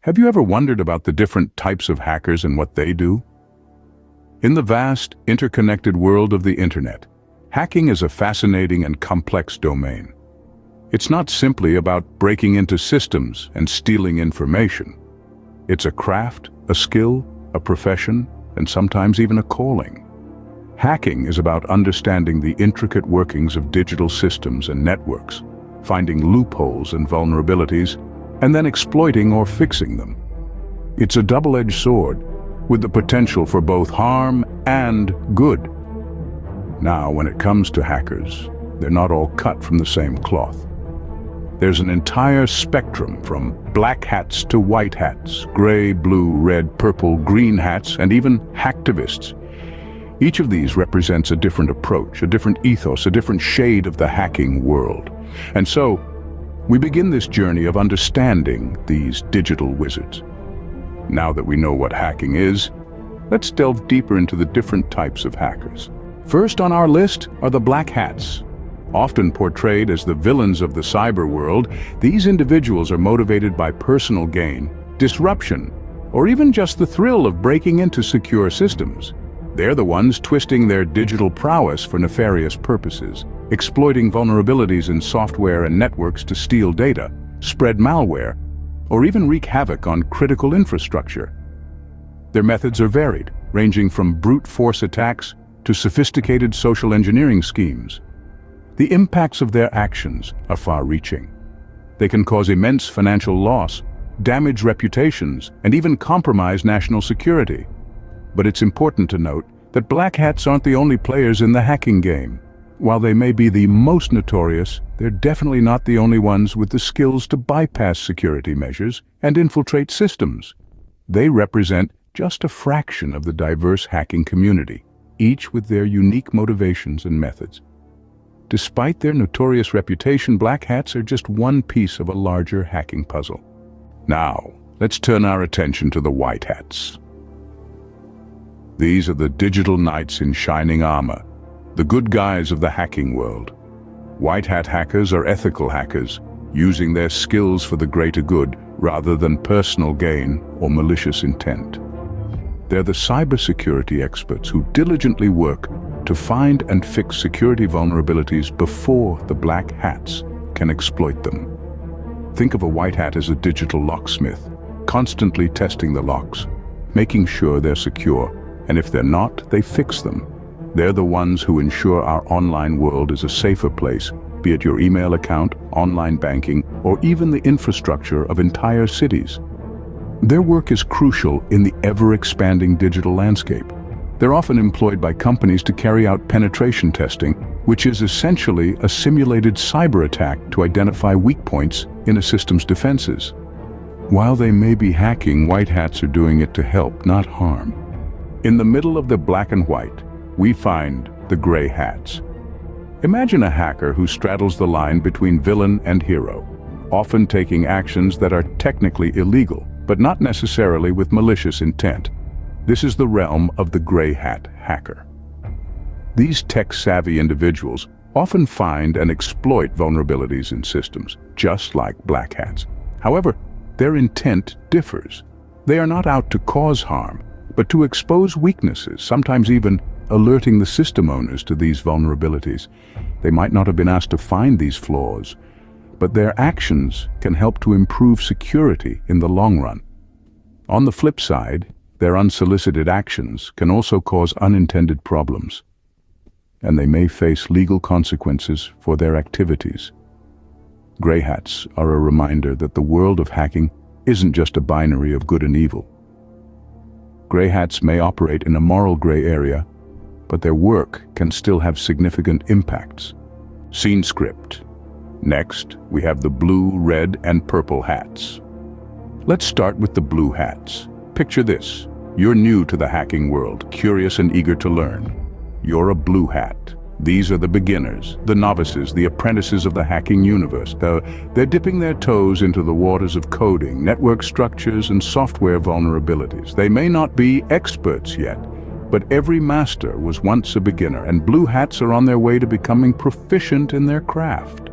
Have you ever wondered about the different types of hackers and what they do? In the vast, interconnected world of the internet, hacking is a fascinating and complex domain. It's not simply about breaking into systems and stealing information. It's a craft, a skill, a profession, and sometimes even a calling. Hacking is about understanding the intricate workings of digital systems and networks, finding loopholes and vulnerabilities, and then exploiting or fixing them. It's a double-edged sword, with the potential for both harm and good. Now, when it comes to hackers, they're not all cut from the same cloth. There's an entire spectrum from black hats to white hats, gray, blue, red, purple, green hats, and even hacktivists. Each of these represents a different approach, a different ethos, a different shade of the hacking world. And so, we begin this journey of understanding these digital wizards. Now that we know what hacking is, let's delve deeper into the different types of hackers. First on our list are the black hats. Often portrayed as the villains of the cyber world, these individuals are motivated by personal gain, disruption, or even just the thrill of breaking into secure systems. They're the ones twisting their digital prowess for nefarious purposes, exploiting vulnerabilities in software and networks to steal data, spread malware, or even wreak havoc on critical infrastructure. Their methods are varied, ranging from brute force attacks to sophisticated social engineering schemes. The impacts of their actions are far-reaching. They can cause immense financial loss, damage reputations, and even compromise national security. But it's important to note that black hats aren't the only players in the hacking game. While they may be the most notorious, they're definitely not the only ones with the skills to bypass security measures and infiltrate systems. They represent just a fraction of the diverse hacking community, each with their unique motivations and methods. Despite their notorious reputation, black hats are just one piece of a larger hacking puzzle. Now, let's turn our attention to the white hats. These are the digital knights in shining armor, the good guys of the hacking world. White hat hackers are ethical hackers, using their skills for the greater good rather than personal gain or malicious intent. They're the cybersecurity experts who diligently work to find and fix security vulnerabilities before the black hats can exploit them. Think of a white hat as a digital locksmith, constantly testing the locks, making sure they're secure, and if they're not, they fix them. They're the ones who ensure our online world is a safer place, be it your email account, online banking, or even the infrastructure of entire cities. Their work is crucial in the ever-expanding digital landscape. They're often employed by companies to carry out penetration testing, which is essentially a simulated cyber attack to identify weak points in a system's defenses. While they may be hacking, white hats are doing it to help, not harm. In the middle of the black and white, we find the gray hats. Imagine a hacker who straddles the line between villain and hero, often taking actions that are technically illegal, but not necessarily with malicious intent. This is the realm of the gray hat hacker. These tech-savvy individuals often find and exploit vulnerabilities in systems, just like black hats. However, their intent differs. They are not out to cause harm, but to expose weaknesses, sometimes even alerting the system owners to these vulnerabilities. They might not have been asked to find these flaws, but their actions can help to improve security in the long run. On the flip side, their unsolicited actions can also cause unintended problems, and they may face legal consequences for their activities. Gray hats are a reminder that the world of hacking isn't just a binary of good and evil. Gray hats may operate in a moral gray area, but their work can still have significant impacts. Scene script. Next, we have the blue, red, and purple hats. Let's start with the blue hats. Picture this. You're new to the hacking world, curious and eager to learn. You're a blue hat. These are the beginners, the novices, the apprentices of the hacking universe. They're dipping their toes into the waters of coding, network structures, and software vulnerabilities. They may not be experts yet, but every master was once a beginner, and blue hats are on their way to becoming proficient in their craft.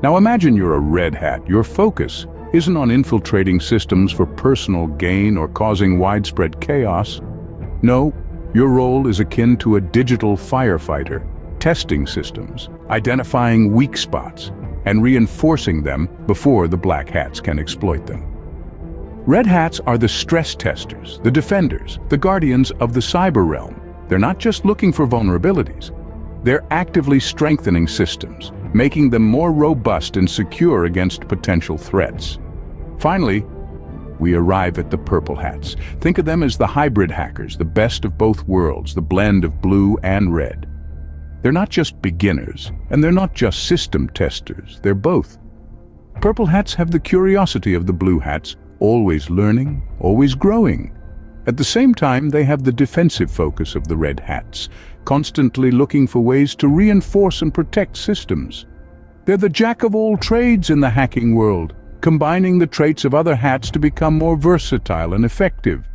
Now imagine you're a red hat. Your focus isn't on infiltrating systems for personal gain or causing widespread chaos. No, your role is akin to a digital firefighter, testing systems, identifying weak spots, and reinforcing them before the black hats can exploit them. Red hats are the stress testers, the defenders, the guardians of the cyber realm. They're not just looking for vulnerabilities. They're actively strengthening systems, making them more robust and secure against potential threats. Finally, we arrive at the purple hats. Think of them as the hybrid hackers, the best of both worlds, the blend of blue and red. They're not just beginners, and they're not just system testers, they're both. Purple hats have the curiosity of the blue hats, always learning, always growing. At the same time, they have the defensive focus of the red hats, constantly looking for ways to reinforce and protect systems. They're the jack of all trades in the hacking world, combining the traits of other hats to become more versatile and effective.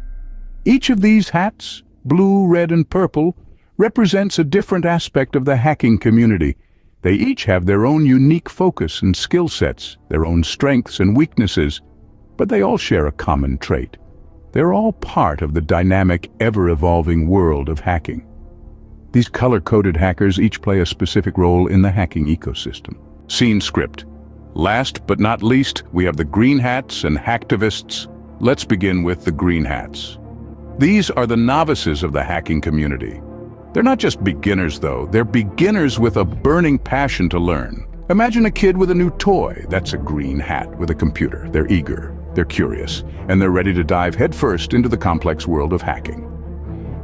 Each of these hats, blue, red, and purple, represents a different aspect of the hacking community. They each have their own unique focus and skill sets, their own strengths and weaknesses, but they all share a common trait. They're all part of the dynamic, ever-evolving world of hacking. These color-coded hackers each play a specific role in the hacking ecosystem. Scene script. Last but not least, we have the green hats and hacktivists. Let's begin with the green hats. These are the novices of the hacking community. They're not just beginners though, they're beginners with a burning passion to learn. Imagine a kid with a new toy. That's a green hat with a computer. They're eager, they're curious, and they're ready to dive headfirst into the complex world of hacking.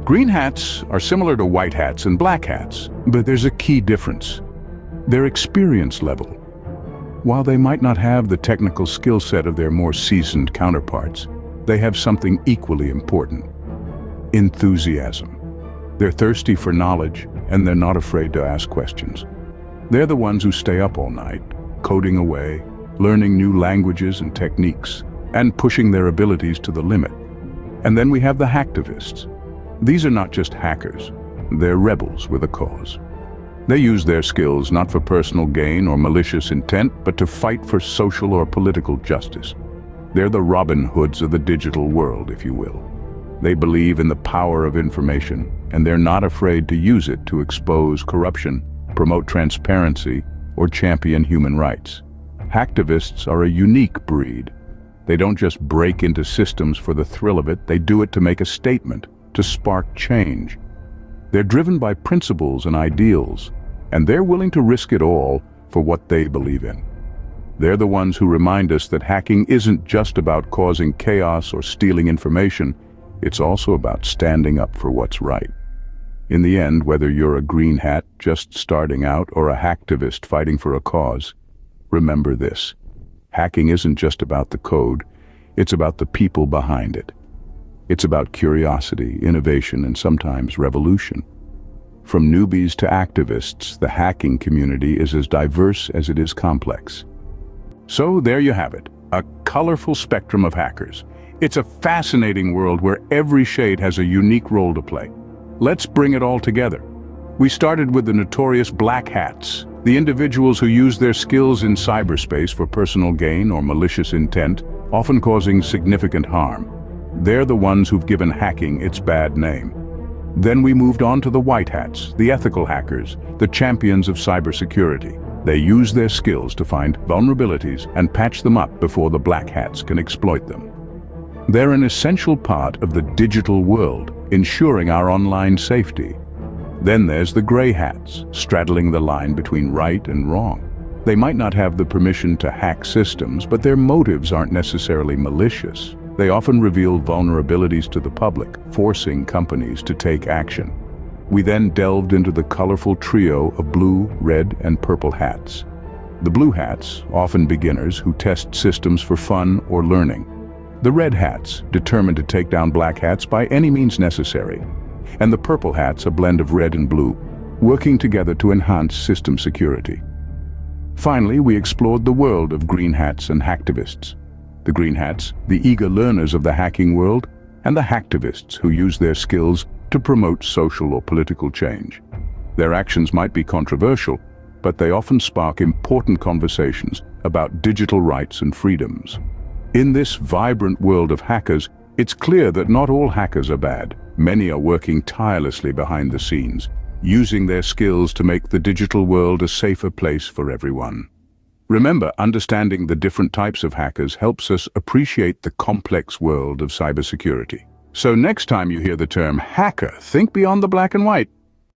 Green hats are similar to white hats and black hats, but there's a key difference. Their experience level. While they might not have the technical skill set of their more seasoned counterparts, they have something equally important: enthusiasm. They're thirsty for knowledge, and they're not afraid to ask questions. They're the ones who stay up all night, coding away, learning new languages and techniques, and pushing their abilities to the limit. And then we have the hacktivists. These are not just hackers, they're rebels with a cause. They use their skills not for personal gain or malicious intent, but to fight for social or political justice. They're the Robin Hoods of the digital world, if you will. They believe in the power of information, and they're not afraid to use it to expose corruption, promote transparency, or champion human rights. Hacktivists are a unique breed. They don't just break into systems for the thrill of it, they do it to make a statement, to spark change. They're driven by principles and ideals, and they're willing to risk it all for what they believe in. They're the ones who remind us that hacking isn't just about causing chaos or stealing information, it's also about standing up for what's right. In the end, whether you're a green hat just starting out or a hacktivist fighting for a cause, remember this: hacking isn't just about the code, it's about the people behind it. It's about curiosity, innovation, and sometimes revolution. From newbies to activists, the hacking community is as diverse as it is complex. So there you have it, a colorful spectrum of hackers. It's a fascinating world where every shade has a unique role to play. Let's bring it all together. We started with the notorious black hats, the individuals who use their skills in cyberspace for personal gain or malicious intent, often causing significant harm. They're the ones who've given hacking its bad name. Then we moved on to the white hats, the ethical hackers, the champions of cybersecurity. They use their skills to find vulnerabilities and patch them up before the black hats can exploit them. They're an essential part of the digital world, ensuring our online safety. Then there's the gray hats, straddling the line between right and wrong. They might not have the permission to hack systems, but their motives aren't necessarily malicious. They often reveal vulnerabilities to the public, forcing companies to take action. We then delved into the colorful trio of blue, red, and purple hats. The blue hats, often beginners who test systems for fun or learning. The red hats, determined to take down black hats by any means necessary. And the purple hats, a blend of red and blue, working together to enhance system security. Finally, we explored the world of green hats and hacktivists. The green hats, the eager learners of the hacking world, and the hacktivists who use their skills to promote social or political change. Their actions might be controversial, but they often spark important conversations about digital rights and freedoms. In this vibrant world of hackers, it's clear that not all hackers are bad. Many are working tirelessly behind the scenes, using their skills to make the digital world a safer place for everyone. Remember, understanding the different types of hackers helps us appreciate the complex world of cybersecurity. So next time you hear the term hacker, think beyond the black and white.